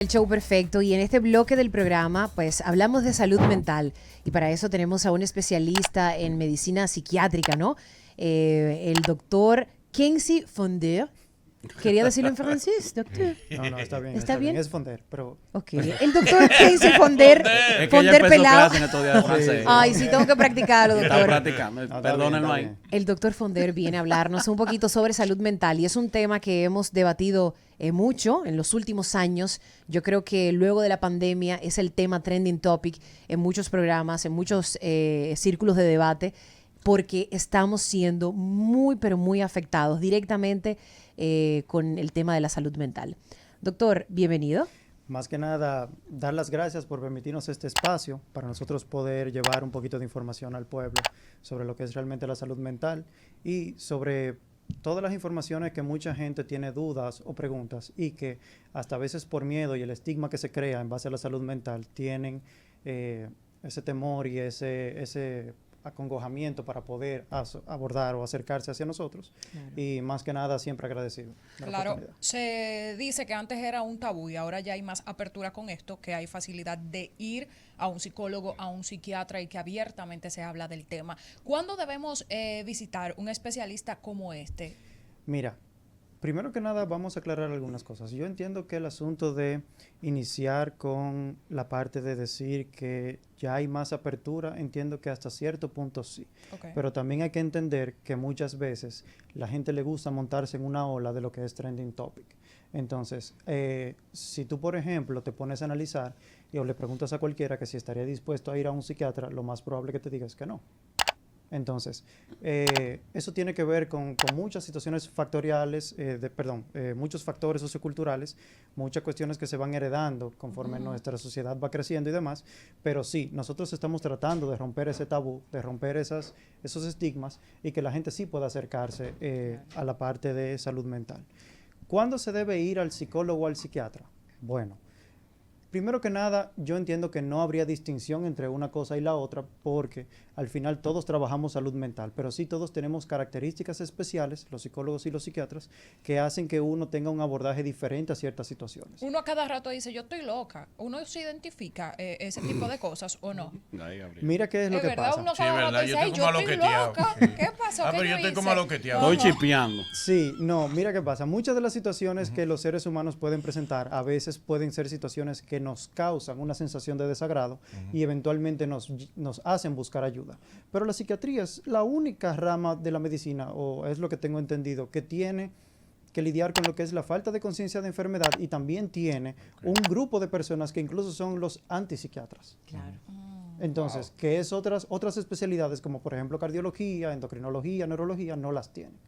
El show perfecto, y en este bloque del programa pues hablamos de salud mental y para eso tenemos a un especialista en medicina psiquiátrica, ¿no? El doctor Kenzie Fonder. ¿Quería decirlo en francés, doctor? No, está bien. ¿Está bien? Es Fonder, pero... Ok. El doctor Kenzie Fonder. Es que Fonder ella empezó pelado. clase en estos días de francés. Ay, sí, tengo que practicarlo, Está doctor. practicando. está Perdónenlo bien, ahí. está bien. El doctor Fonder viene a hablarnos un poquito sobre salud mental y es un tema que hemos debatido mucho en los últimos años. Yo creo que luego de la pandemia es el tema trending topic en muchos programas, en muchos círculos de debate, porque estamos siendo muy, pero muy afectados directamente con el tema de la salud mental. Doctor, bienvenido. Más que nada, dar las gracias por permitirnos este espacio para nosotros poder llevar un poquito de información al pueblo sobre lo que es realmente la salud mental y sobre todas las informaciones que mucha gente tiene dudas o preguntas y que hasta a veces por miedo y el estigma que se crea en base a la salud mental tienen ese temor y ese acongojamiento para poder abordar o acercarse hacia nosotros. Claro. Y más que nada siempre agradecido. Claro, se dice que antes era un tabú y ahora ya hay más apertura con esto, que hay facilidad de ir a un psicólogo, a un psiquiatra y que abiertamente se habla del tema. ¿Cuándo debemos visitar un especialista como este? Mira, primero que nada vamos a aclarar algunas cosas. Yo entiendo que el asunto de iniciar con la parte de decir que ya hay más apertura, entiendo que hasta cierto punto sí. Okay. Pero también hay que entender que muchas veces la gente le gusta montarse en una ola de lo que es trending topic. Entonces, si tú, por ejemplo, te pones a analizar o le preguntas a cualquiera que si estaría dispuesto a ir a un psiquiatra, lo más probable que te diga es que no. Entonces, eso tiene que ver con muchas situaciones factoriales, muchos factores socioculturales, muchas cuestiones que se van heredando conforme nuestra sociedad va creciendo y demás, pero sí, nosotros estamos tratando de romper ese tabú, de romper esos estigmas y que la gente sí pueda acercarse a la parte de salud mental. ¿Cuándo se debe ir al psicólogo o al psiquiatra? Bueno, primero que nada, yo entiendo que no habría distinción entre una cosa y la otra porque al final todos trabajamos salud mental, pero sí todos tenemos características especiales, los psicólogos y los psiquiatras, que hacen que uno tenga un abordaje diferente a ciertas situaciones. Uno a cada rato dice, yo estoy loca. ¿Uno se identifica ese tipo de cosas o no? Mira qué es lo que verdad, pasa. Uno Sí, es verdad, yo estoy como aloqueteado. ¿Qué pasó? Pero yo estoy como aloqueteado. Estoy chipeando. Sí, no, mira qué pasa. Muchas de las situaciones que los seres humanos pueden presentar, a veces pueden ser situaciones que nos causan una sensación de desagrado y eventualmente nos hacen buscar ayuda. Pero la psiquiatría es la única rama de la medicina, o es lo que tengo entendido, que tiene que lidiar con lo que es la falta de conciencia de enfermedad y también tiene un grupo de personas que incluso son los antipsiquiatras. Claro. Entonces, que es otras especialidades como por ejemplo cardiología, endocrinología, neurología, no las tienen.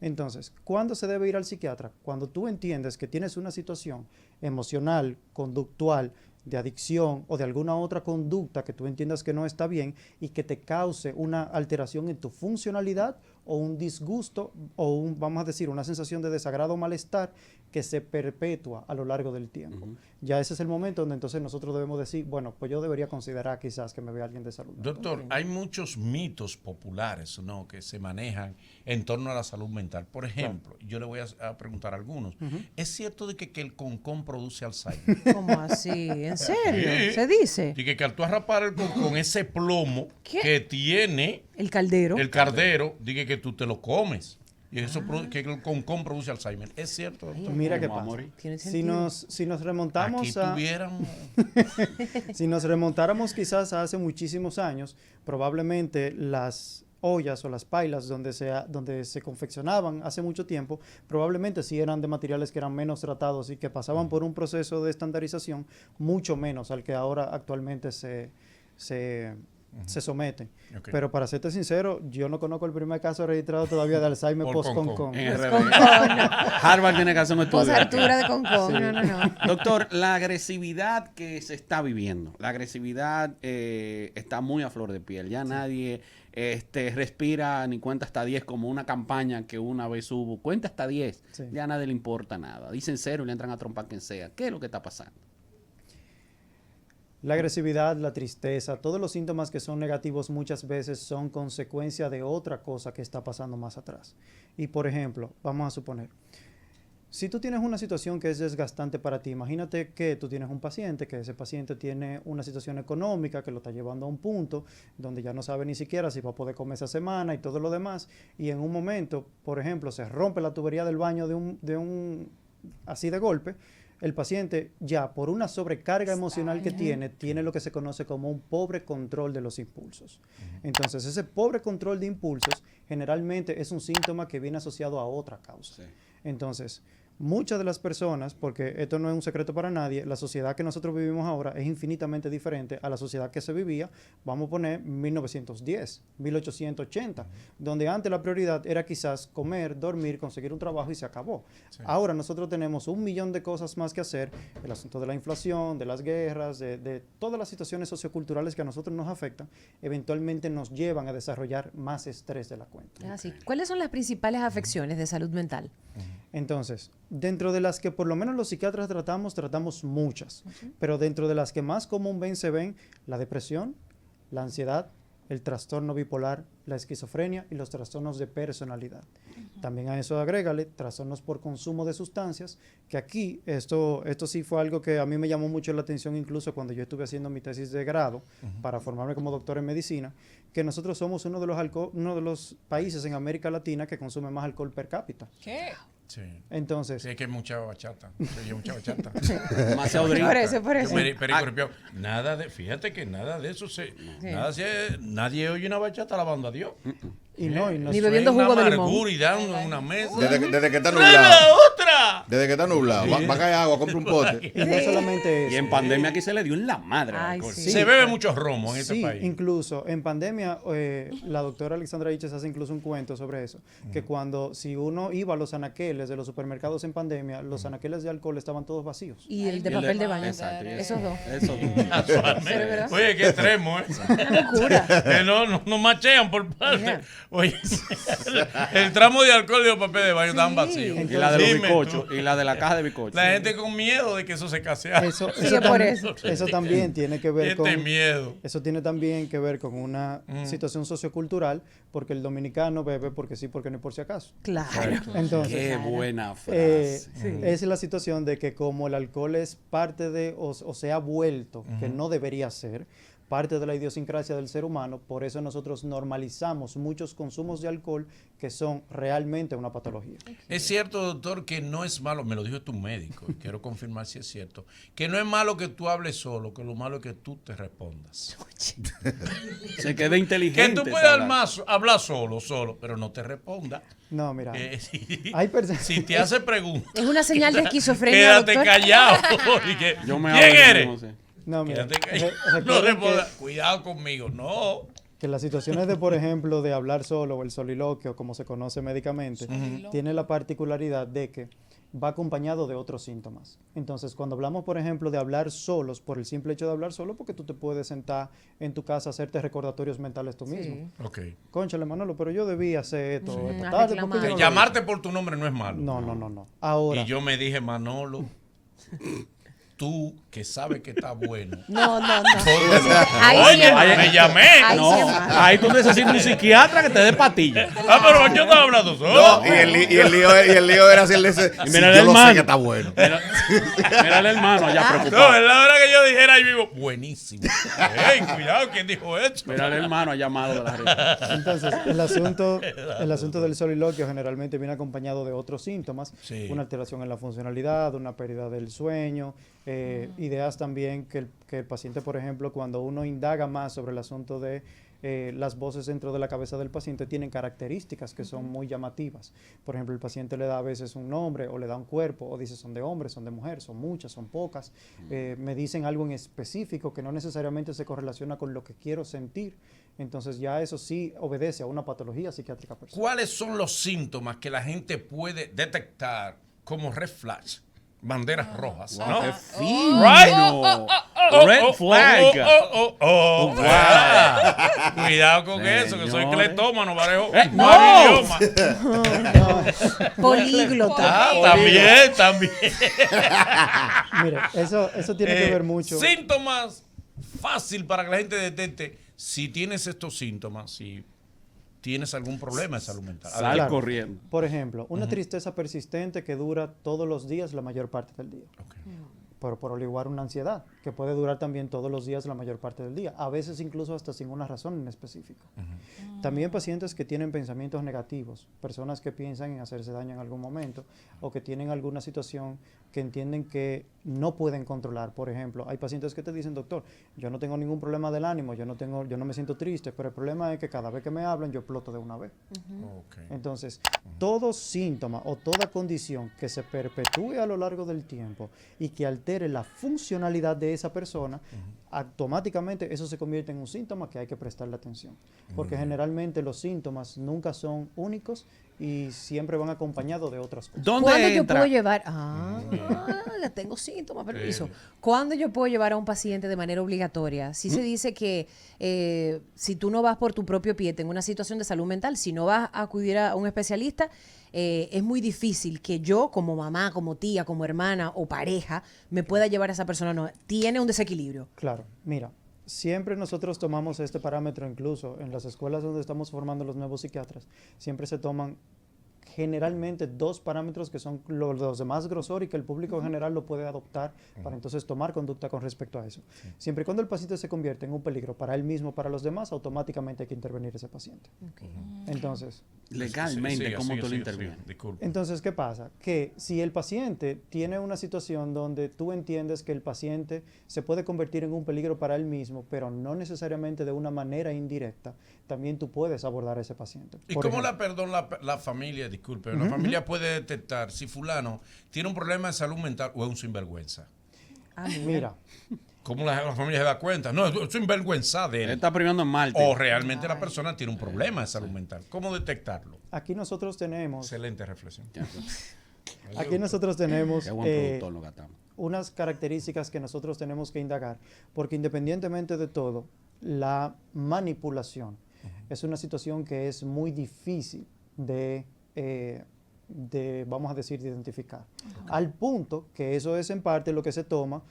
Entonces, ¿cuándo se debe ir al psiquiatra? Cuando tú entiendes que tienes una situación emocional, conductual, de adicción o de alguna otra conducta que tú entiendas que no está bien y que te cause una alteración en tu funcionalidad o un disgusto o vamos a decir, una sensación de desagrado o malestar que se perpetúa a lo largo del tiempo. Ya ese es el momento donde entonces nosotros debemos decir, bueno, pues yo debería considerar quizás que me vea alguien de salud. Doctor, hay muchos mitos populares, ¿no?, que se manejan en torno a la salud mental. Por ejemplo, yo le voy a preguntar a algunos. ¿Es cierto de que el concón produce Alzheimer? ¿Cómo así? ¿En serio? Sí. ¿Se dice? Y que al tú arrapar el concón, ese plomo que tiene el caldero, diga que tú te lo comes. Y eso que el concón produce Alzheimer. ¿Es cierto, doctor? Mira qué pasa. Si nos remontamos si nos remontáramos quizás a hace muchísimos años, probablemente las ollas o las pailas donde se confeccionaban hace mucho tiempo, probablemente sí eran de materiales que eran menos tratados y que pasaban por un proceso de estandarización mucho menos al que ahora actualmente se someten. Okay. Pero para serte sincero, yo no conozco el primer caso registrado todavía de Alzheimer post-concón. Harvard tiene que hacer un estudio. Post-hartura de concón. Sí. No. Doctor, la agresividad que se está viviendo, la agresividad está muy a flor de piel. Ya nadie respira ni cuenta hasta 10 como una campaña que una vez hubo. Cuenta hasta 10. Sí. Ya a nadie le importa nada. Dicen cero y le entran a trompar quien sea. ¿Qué es lo que está pasando? La agresividad, la tristeza, todos los síntomas que son negativos muchas veces son consecuencia de otra cosa que está pasando más atrás. Y por ejemplo, vamos a suponer, Si tú tienes una situación que es desgastante para ti, imagínate que tú tienes un paciente, que ese paciente tiene una situación económica que lo está llevando a un punto donde ya no sabe ni siquiera si va a poder comer esa semana y todo lo demás, y en un momento, por ejemplo, se rompe la tubería del baño así de golpe, el paciente ya por una sobrecarga emocional que tiene lo que se conoce como un pobre control de los impulsos. Entonces, ese pobre control de impulsos generalmente es un síntoma que viene asociado a otra causa. Sí. Entonces, muchas de las personas, porque esto no es un secreto para nadie, la sociedad que nosotros vivimos ahora es infinitamente diferente a la sociedad que se vivía, vamos a poner 1910, 1880, donde antes la prioridad era quizás comer, dormir, conseguir un trabajo y se acabó. Sí. Ahora nosotros tenemos 1.000.000 de cosas más que hacer, el asunto de la inflación, de las guerras, de todas las situaciones socioculturales que a nosotros nos afectan, eventualmente nos llevan a desarrollar más estrés de la cuenta. Así. ¿Cuáles son las principales afecciones de salud mental? Entonces, dentro de las que por lo menos los psiquiatras tratamos muchas, pero dentro de las que más comúnmente se ven, la depresión, la ansiedad, el trastorno bipolar, la esquizofrenia y los trastornos de personalidad. También a eso agrégale trastornos por consumo de sustancias, que aquí esto sí fue algo que a mí me llamó mucho la atención incluso cuando yo estuve haciendo mi tesis de grado para formarme como doctor en medicina, que nosotros somos uno de los países en América Latina que consume más alcohol per cápita. ¿Qué? Sí. Entonces, sí, es que hay mucha bachata. Hay mucha bachata. Demasiado drink. Por eso. Nada de, fíjate que nada de eso nadie oye una bachata alabando a Dios. y no Ni bebiendo jugo de limón. Amargura y dan una mesa. Desde que está ¡Trae nublado. la otra! Desde que está nublado. Va a caer agua, compra un pote. y no solamente eso. Y en pandemia aquí se le dio en la madre. al Ay, alcohol. sí. Se bebe mucho romo en Sí, este país. incluso en pandemia, la doctora Alexandra Iches hace incluso un cuento sobre eso, que si uno iba a los anaqueles de los supermercados en pandemia, los anaqueles de alcohol estaban todos vacíos. Y el de Y el papel de baño. Exacto. Esos dos. Esos dos. Casualmente. ¿verdad? Oye, qué extremo, ¿eh? Una locura. Que no machean por parte. Mira. Oye, el tramo de alcohol y los papeles de baño estaban vacíos. Y la de los Dime bizcochos. tú. Y la de la caja de bizcochos. La gente con miedo de que eso se casea. Eso por eso. eso también tiene que ver con... miedo. Eso tiene también que ver con una situación sociocultural, porque el dominicano bebe porque sí, porque no y por si acaso. Claro. Entonces, Qué buena frase. es la situación de que como el alcohol es parte de, o se ha vuelto, que no debería ser, parte de la idiosincrasia del ser humano, por eso nosotros normalizamos muchos consumos de alcohol que son realmente una patología. Es cierto, doctor, que no es malo, me lo dijo tu médico, y quiero confirmar si es cierto, que no es malo que tú hables solo, que lo malo es que tú te respondas. Se queda inteligente. Que tú puedes hablar solo, pero no te responda. No, mira, Si, hay personas... si te hace preguntas, Es una señal de esquizofrenia, quédate doctor. callado. Porque, Yo me ¿quién hablo, eres? no sé. No, mira, Quédate callado. No recuerden respondas. Cuidado conmigo, no. que las situaciones de, por ejemplo, de hablar solo o el soliloquio, como se conoce médicamente, tiene la particularidad de que va acompañado de otros síntomas. Entonces, cuando hablamos, por ejemplo, de hablar solos, por el simple hecho de hablar solo, porque tú te puedes sentar en tu casa a hacerte recordatorios mentales tú mismo. Ok. Cónchale, Manolo, pero yo debí hacer esto, esto a tarde, reclamar. porque yo no lo Llamarte por tu nombre no es malo. hice. No. Ahora, Y yo me dije, Manolo, tú que sabes que está bueno. No. Oye, Ahí sí es malo. me llamé. Ahí No, sí es malo. ahí tú necesitas un psiquiatra que te dé pastillas. Pero yo estaba hablando solo. No, y el lío era hacerle ese. Y Sí, mira el yo lo sé hermano. que está bueno. Mira el hermano allá No, preocupado. es la hora que yo dijera ahí vivo, buenísimo. Ey, cuidado, ¿quién dijo esto? Mira el hermano llamado de la red. entonces, el asunto del soliloquio generalmente viene acompañado de otros síntomas, Sí. una alteración en la funcionalidad, una pérdida del sueño, ideas también que el paciente, por ejemplo, cuando uno indaga más sobre el asunto de las voces dentro de la cabeza del paciente tienen características que son muy llamativas. Por ejemplo, el paciente le da a veces un nombre o le da un cuerpo o dice son de hombre, son de mujer, son muchas, son pocas. Me dicen algo en específico que no necesariamente se correlaciona con lo que quiero sentir. Entonces ya eso sí obedece a una patología psiquiátrica personal. ¿Cuáles son los síntomas que la gente puede detectar como red flash? Banderas rojas, ¿no? ¡Qué fino! Red flag. Cuidado con eso, que soy Señores. cletómano, parejo. ¡No! Varios idiomas. Políglota. También. Mire, eso tiene que ver mucho. Síntomas fácil para que la gente detecte si tienes estos síntomas, si tienes algún problema de salud mental. Sal Claro. corriendo. Por ejemplo, una tristeza persistente que dura todos los días la mayor parte del día. Ok. Por igual una ansiedad, que puede durar también todos los días la mayor parte del día, a veces incluso hasta sin una razón en específico. También pacientes que tienen pensamientos negativos, personas que piensan en hacerse daño en algún momento o que tienen alguna situación que entienden que no pueden controlar. Por ejemplo, hay pacientes que te dicen, doctor, yo no tengo ningún problema del ánimo, yo no me siento triste, pero el problema es que cada vez que me hablan yo exploto de una vez. Ok. Entonces, todo síntoma o toda condición que se perpetúe a lo largo del tiempo y que altere la funcionalidad de esa persona, automáticamente eso se convierte en un síntoma que hay que prestarle atención. Porque generalmente los síntomas nunca son únicos y siempre van acompañados de otras cosas. ¿Cuándo ¿Dónde yo entra? puedo llevar? Ya tengo síntomas, permiso. ¿Cuándo yo puedo llevar a un paciente de manera obligatoria? Sí se dice que si tú no vas por tu propio pie, en una situación de salud mental, si no vas a acudir a un especialista, es muy difícil que yo, como mamá, como tía, como hermana o pareja, me pueda llevar a esa persona. No, tiene un desequilibrio. Claro, mira, siempre nosotros tomamos este parámetro, incluso en las escuelas donde estamos formando los nuevos psiquiatras, siempre se toman generalmente dos parámetros que son los de más grosor y que el público en general lo puede adoptar para entonces tomar conducta con respecto a eso. Siempre y cuando el paciente se convierte en un peligro para él mismo, para los demás, automáticamente hay que intervenir ese paciente. Entonces, Legalmente, Siga, ¿cómo siga, tú lo siga, intervienes? siga. Disculpe. entonces, ¿qué pasa? Que si el paciente tiene una situación donde tú entiendes que el paciente se puede convertir en un peligro para él mismo, pero no necesariamente de una manera indirecta, también tú puedes abordar a ese paciente. ¿Y Por cómo ejemplo, la familia, disculpe, la familia puede detectar si fulano tiene un problema de salud mental o es un sinvergüenza? mira, ¿Cómo la familia se da cuenta? No, es sinvergüenza de Él él. está privando en Marte. O realmente la persona tiene un problema de salud mental. ¿Cómo detectarlo? aquí nosotros tenemos, Excelente reflexión. aquí nosotros tenemos Qué buen productor lo gastamos. unas características que nosotros tenemos que indagar, porque independientemente de todo, la manipulación es una situación que es muy difícil vamos a decir, de identificar. Al punto que eso es en parte lo que se toma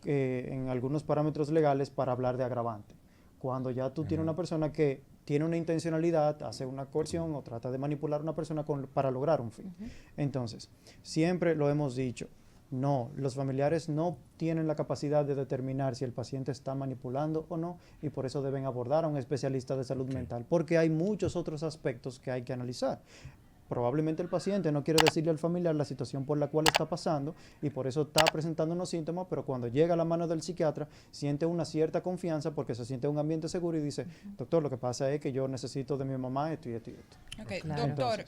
en algunos parámetros legales para hablar de agravante. Cuando ya tú tienes una persona que tiene una intencionalidad, hace una coerción o trata de manipular a una persona para lograr un fin. Entonces, siempre lo hemos dicho, no, los familiares no tienen la capacidad de determinar si el paciente está manipulando o no, y por eso deben abordar a un especialista de salud mental, porque hay muchos otros aspectos que hay que analizar. Probablemente el paciente no quiere decirle al familiar la situación por la cual está pasando y por eso está presentando unos síntomas, pero cuando llega a la mano del psiquiatra siente una cierta confianza porque se siente en un ambiente seguro y dice, doctor, lo que pasa es que yo necesito de mi mamá esto y esto y esto. Ok, Claro. doctor,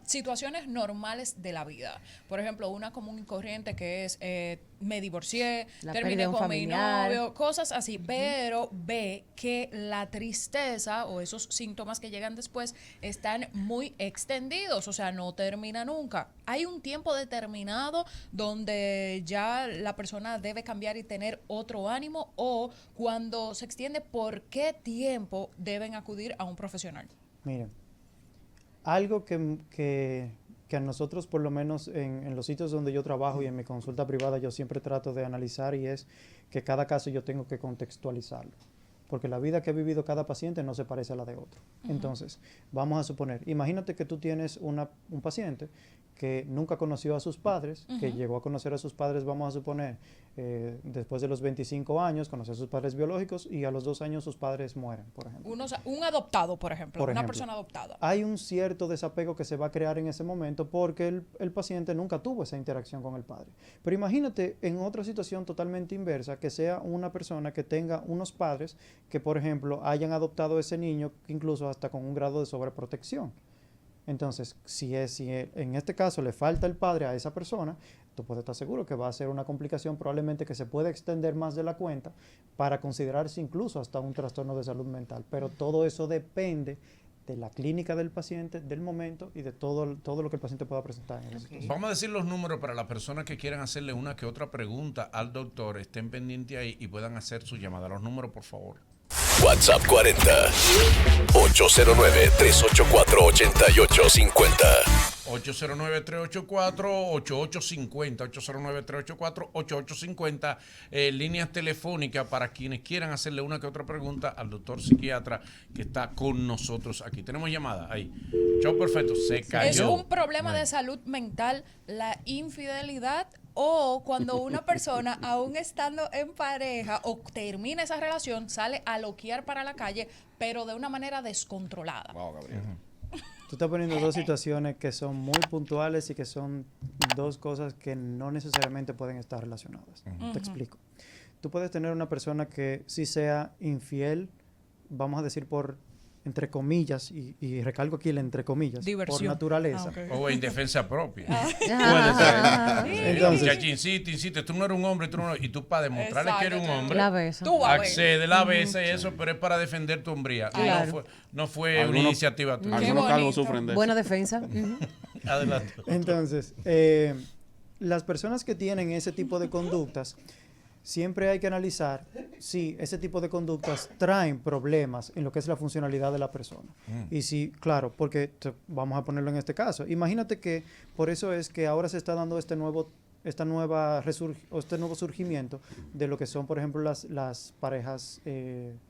situaciones normales de la vida. Por ejemplo, una común y corriente que es me divorcié, La pérdida terminé de un con mi familiar. novio, cosas así, pero ve que la tristeza o esos síntomas que llegan después están muy extendidos, o sea, no termina nunca. Hay un tiempo determinado donde ya la persona debe cambiar y tener otro ánimo, o cuando se extiende, ¿por qué tiempo deben acudir a un profesional? Miren, algo que a nosotros, por lo menos en los sitios donde yo trabajo y en mi consulta privada, yo siempre trato de analizar, y es que cada caso yo tengo que contextualizarlo. Porque la vida que ha vivido cada paciente no se parece a la de otro. Entonces, vamos a suponer, imagínate que tú tienes un paciente que nunca conoció a sus padres, que llegó a conocer a sus padres, vamos a suponer, después de los 25 años, conoció a sus padres biológicos y a los 2 años sus padres mueren, por ejemplo. Un adoptado, por ejemplo, Por una ejemplo, persona adoptada. Hay un cierto desapego que se va a crear en ese momento porque el paciente nunca tuvo esa interacción con el padre. Pero imagínate en otra situación totalmente inversa, que sea una persona que tenga unos padres que, por ejemplo, hayan adoptado a ese niño incluso hasta con un grado de sobreprotección. Entonces, si en este caso le falta el padre a esa persona, tú puedes estar seguro que va a ser una complicación probablemente que se puede extender más de la cuenta para considerarse incluso hasta un trastorno de salud mental. Pero todo eso depende de la clínica del paciente, del momento y de todo lo que el paciente pueda presentar en esa situación. Vamos a decir los números para las personas que quieran hacerle una que otra pregunta al doctor. Estén pendientes ahí y puedan hacer su llamada. Los números, por favor. WhatsApp 40 809-384-8850. 809-384-8850, 809-384-8850, líneas telefónicas para quienes quieran hacerle una que otra pregunta al doctor psiquiatra que está con nosotros aquí. Tenemos llamada ahí. Chao, perfecto, se cayó. ¿Es un problema de salud mental la infidelidad o cuando una persona, aún estando en pareja o termina esa relación, sale a loquear para la calle, pero de una manera descontrolada? Wow, Gabriel. Tú estás poniendo dos situaciones que son muy puntuales y que son dos cosas que no necesariamente pueden estar relacionadas. Te explico. Tú puedes tener una persona que sí sea infiel, vamos a decir por entre comillas, y recalco aquí el entre comillas, Diversión. por naturaleza. O en defensa propia. Entonces, insiste, tú no eres un hombre, y tú para demostrarle que eres un hombre, La besa. Tú vas a ver. accede la besa y eso, pero es para defender tu hombría. Claro. No fue una Algunos- iniciativa tuya. Algunos bonito. calvos sufren de eso. Buena defensa. Ujú. Adelante. entonces las personas que tienen ese tipo de conductas, siempre hay que analizar si ese tipo de conductas traen problemas en lo que es la funcionalidad de la persona. Y si, claro, porque vamos a ponerlo en este caso. Imagínate que por eso es que ahora se está dando este nuevo surgimiento de lo que son, por ejemplo, las parejas,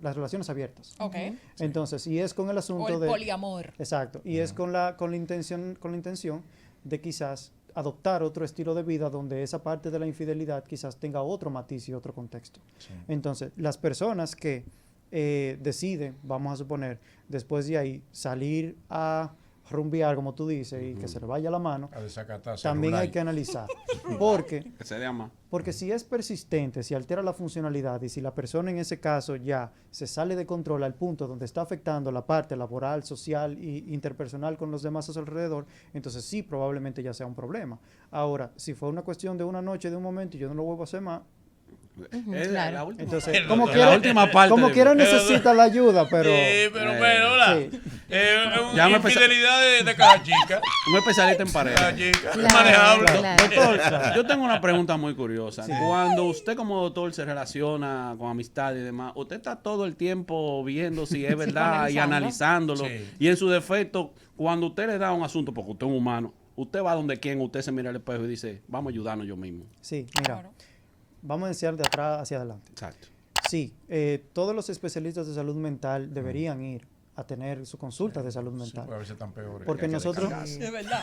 las relaciones abiertas. Ok. Entonces, y es con el O asunto el de... poliamor. Exacto. Y es con la intención de quizás adoptar otro estilo de vida donde esa parte de la infidelidad quizás tenga otro matiz y otro contexto. Entonces, las personas que deciden, vamos a suponer, después de ahí salir a rumbear, como tú dices, y que se le vaya la mano, A desacatar también celular. hay que analizar. Porque Que se dé más. porque si es persistente, si altera la funcionalidad y si la persona en ese caso ya se sale de control al punto donde está afectando la parte laboral, social e interpersonal con los demás a su alrededor, entonces sí, probablemente ya sea un problema. Ahora, si fue una cuestión de una noche, de un momento y yo no lo vuelvo a hacer más, Es claro. la última entonces, El como doctor- quiera, la última parte como de- quiera necesita la ayuda, pero... pero hola. sí. Ya me Infidelidad de cada chica. Un especialista en pareja. Cada chica. Claro, Es manejable. claro. Doctor, yo tengo una pregunta muy curiosa. Cuando usted como doctor se relaciona con amistad y demás, ¿usted está todo el tiempo viendo si es verdad y analizándolo? Sí. Y en su defecto, cuando usted le da un asunto, porque usted es un humano, usted va donde quien, usted se mira al espejo y dice, vamos a ayudarnos yo mismo. Sí, mira, vamos a decir de atrás hacia adelante. Exacto. Sí, todos los especialistas de salud mental deberían ir a tener su consulta de salud Sí, mental. pues a veces están peores. Porque nosotros, Es verdad.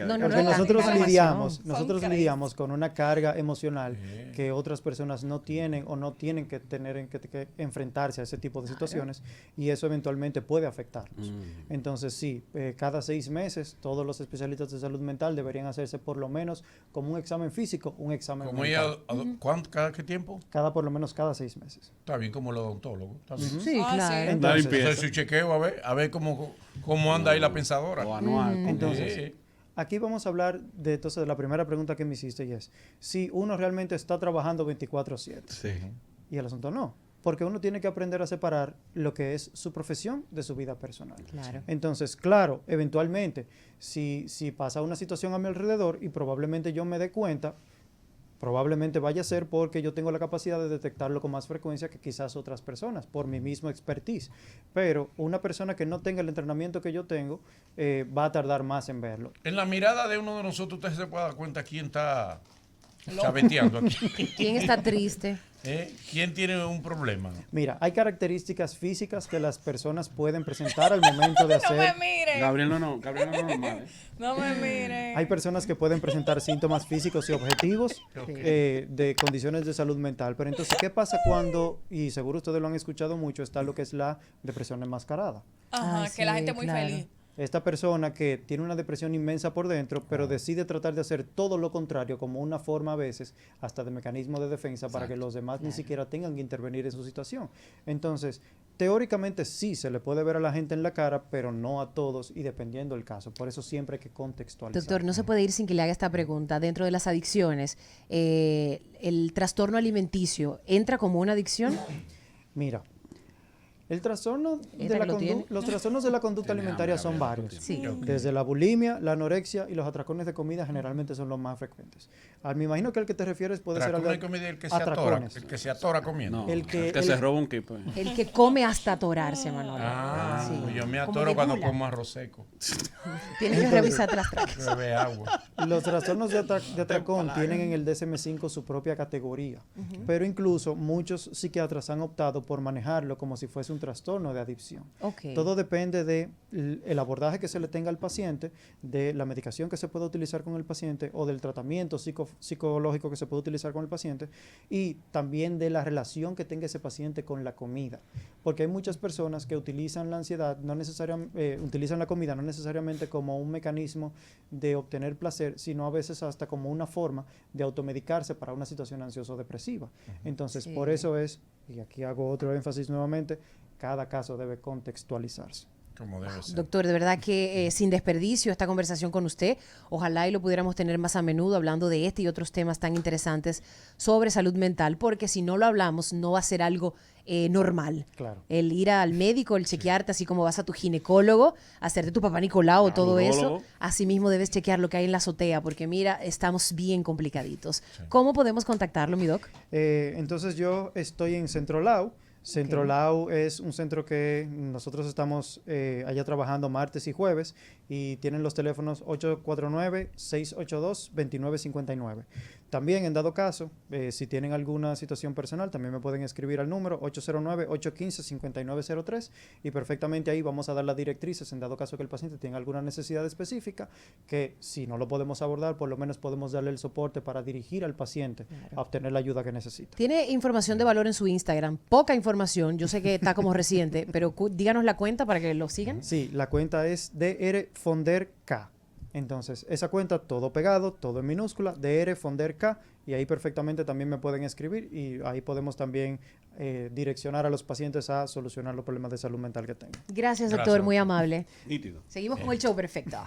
No, no, porque no, nosotros la lidiamos, información. nosotros Son lidiamos con una carga emocional que otras personas no tienen o no tienen que tener que enfrentarse a ese tipo de situaciones y eso eventualmente puede afectarnos. Entonces sí, cada 6 meses todos los especialistas de salud mental deberían hacerse por lo menos como un examen físico, un examen Como mental. ella, ¿cada qué tiempo? Por lo menos cada 6 meses. Está bien como el odontólogo. Está bien. Sí, Ah, claro. sí. Entonces, Entonces, su chequeo, a ver cómo anda ahí la pensadora. O anual. como Entonces, dice. aquí vamos a hablar de la primera pregunta que me hiciste y es si uno realmente está trabajando 24/7 Sí. y el asunto no, porque uno tiene que aprender a separar lo que es su profesión de su vida personal. Claro. Entonces, claro, eventualmente, si pasa una situación a mi alrededor y probablemente yo me dé cuenta, probablemente vaya a ser porque yo tengo la capacidad de detectarlo con más frecuencia que quizás otras personas, por mi mismo expertise. Pero una persona que no tenga el entrenamiento que yo tengo, va a tardar más en verlo. En la mirada de uno de nosotros, usted se puede dar cuenta quién está chaveteando aquí. ¿Quién está triste? ¿Quién tiene un problema? Mira, hay características físicas que las personas pueden presentar al momento de No me hacer... miren. Gabriel Gabriel no es normal. No me miren. Hay personas que pueden presentar síntomas físicos y objetivos de condiciones de salud mental. Pero entonces, ¿qué pasa cuando, y seguro ustedes lo han escuchado mucho, está lo que es la depresión enmascarada? Ajá, Ay, que la sí, gente muy claro. feliz. Esta persona que tiene una depresión inmensa por dentro, pero decide tratar de hacer todo lo contrario como una forma a veces hasta de mecanismo de defensa para que los demás ni siquiera tengan que intervenir en su situación. Entonces, teóricamente sí se le puede ver a la gente en la cara, pero no a todos y dependiendo del caso. Por eso siempre hay que contextualizar. Doctor, no se puede ir sin que le haga esta pregunta. Dentro de las adicciones, ¿el trastorno alimenticio entra como una adicción? Mira, El trastorno ¿Esta de la que lo tiene? los trastornos de la conducta Tiene alimentaria hambre, son a ver, varios. Sí. Desde la bulimia, la anorexia y los atracones de comida generalmente son los más frecuentes. Me imagino que el que te refieres puede ser Tracón algo de comida, el que se atora, atracones. el que se atora comiendo. No, El el que- que el- se roba un kipe. El que come hasta atorarse, Manolo. Ah, Sí. yo me Como atoro de cuando gula. como arroz seco. Tienes que revisarte las tracas. Bebe agua. Los trastornos de atracón tienen en el DSM-5 su propia categoría, pero incluso muchos psiquiatras han optado por manejarlo como si fuese un trastorno de adicción. Ok. Todo depende de el abordaje que se le tenga al paciente, de la medicación que se puede utilizar con el paciente o del tratamiento psicológico que se puede utilizar con el paciente y también de la relación que tenga ese paciente con la comida. Porque hay muchas personas que utilizan la ansiedad, no necesariamente, utilizan la comida no necesariamente como un mecanismo de obtener placer, sino a veces hasta como una forma de automedicarse para una situación ansiosa o depresiva. Entonces, Sí. por eso es, y aquí hago otro énfasis nuevamente, cada caso debe contextualizarse. Como debe ser. Doctor, de verdad que sin desperdicio esta conversación con usted. Ojalá y lo pudiéramos tener más a menudo hablando de este y otros temas tan interesantes sobre salud mental, porque si no lo hablamos no va a ser algo normal. Claro. El ir al médico, el chequearte, así como vas a tu ginecólogo, hacerte tu papá Nicolau, todo eso, urólogo. así mismo debes chequear lo que hay en la azotea, porque mira, estamos bien complicaditos. ¿Cómo podemos contactarlo, mi doc? Entonces yo estoy en Centro Lau. Centro Lau es un centro que nosotros estamos allá trabajando martes y jueves y tienen los teléfonos 849-682-2959. También, en dado caso, si tienen alguna situación personal, también me pueden escribir al número 809-815-5903 y perfectamente ahí vamos a dar las directrices en dado caso que el paciente tenga alguna necesidad específica, que si no lo podemos abordar, por lo menos podemos darle el soporte para dirigir al paciente a obtener la ayuda que necesita. Tiene información de valor en su Instagram, poca información, yo sé que está como reciente, pero díganos la cuenta para que lo sigan. Sí, la cuenta es DR Fonder K. Entonces, esa cuenta, todo pegado, todo en minúscula, DR Fonder K, y ahí perfectamente también me pueden escribir y ahí podemos también direccionar a los pacientes a solucionar los problemas de salud mental que tengan. Gracias, Gracias, doctor, muy doctor. amable. Nítido. Seguimos con el show perfecto.